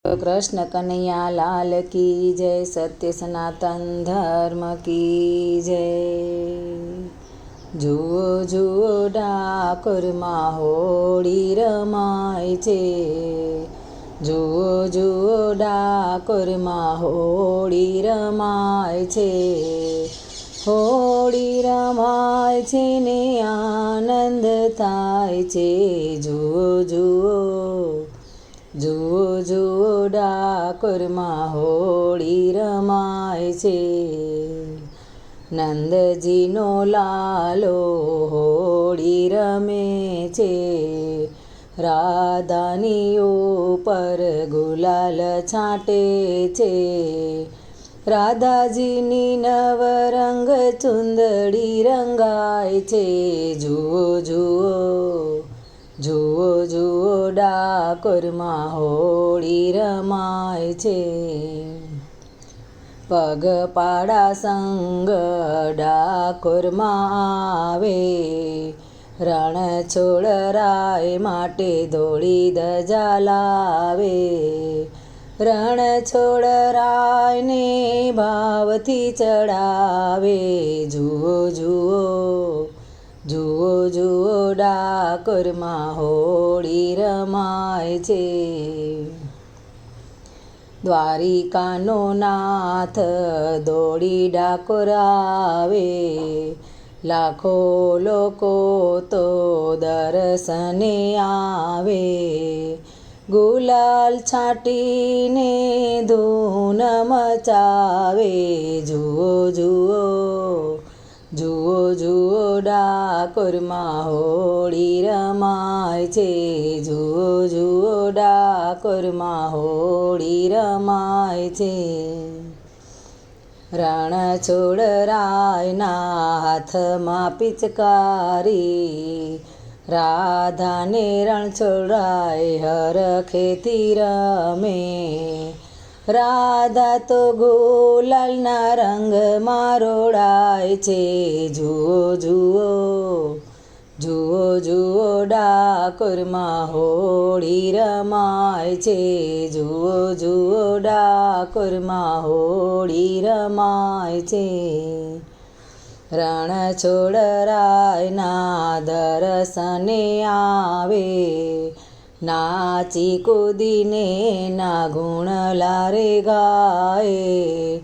कृष्ण कन्हैया लाल की जय। सत्य सनातन धर्म की जय। जुओ जुओ ડાકોરમાં હોળી રમાય છે। જુઓ જુઓ ડાકોરમાં હોળી રમાય છે। હોળી રમાય છે ને આનંદ થાય છે। જુઓ જુઓ જુઓ જુઓ ડાકોરમાં હોળી રમાય છે। નંદજીનો લાલો હોળી રમે છે। રાધાની ઉપર ગુલાલ છાંટે છે। રાધાજીની નવરંગ ચુંદડી રંગાય છે। જુઓ જુઓ જુઓ જુઓ ડાકોરમાં હોળી રમાય છે। પગપાળા સંગ ડાકોરમાં આવે। રણછોડરાય માટે ધોળી ધજા લાવે। રણછોડરાયને ભાવથી ચડાવે। જુઓ જુઓ જુઓ જુઓ ડાકોરમાં હોળી રમાય છે। દ્વારિકાનો નાથ દોડી ડાકોર આવે। લાખો લોકો તો દર્શને આવે। ગુલાલ છાંટીને ધૂન મચાવે। જુઓ જુઓ જુઓ જુઓ ડાકોરમાં હોળી રમાય છે। જુઓ જુઓ ડાકોરમાં હોળી રમાય છે। રણછોડરાયના હાથમાં પિચકારી। રાધાને રણછોડરાય હરખેથી રમે। રાધા તો ગુલાલના રંગમાં રોડાય છે। જુઓ જુઓ જુઓ જુઓ ડાકોરમાં હોળી રમાય છે। જુઓ જુઓ ડાકોરમાં હોળી રમાય છે। રણછોડરાયના દર્શને આવે। નાચી કૂદીને ના ગુણ લારે ગાય।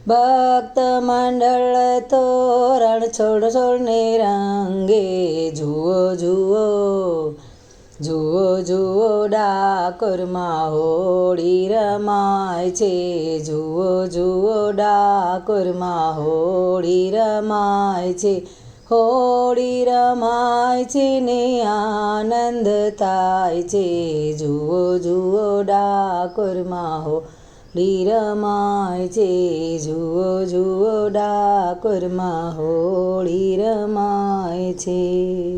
ભક્ત મંડળ તો રણછોડને રંગે। જુઓ જુઓ જુઓ જુઓ ડાકોરમાં હોળી રમાય છે। જુઓ જુઓ ડાકોરમાં હોળી રમાય છે। હોળી રમાય છે ને આનંદ થાય છે। જુઓ જુઓ ડાકોરમાં હોળી રમાય છે। જુઓ જુઓ ડાકોરમાં હોળી રમાય છે।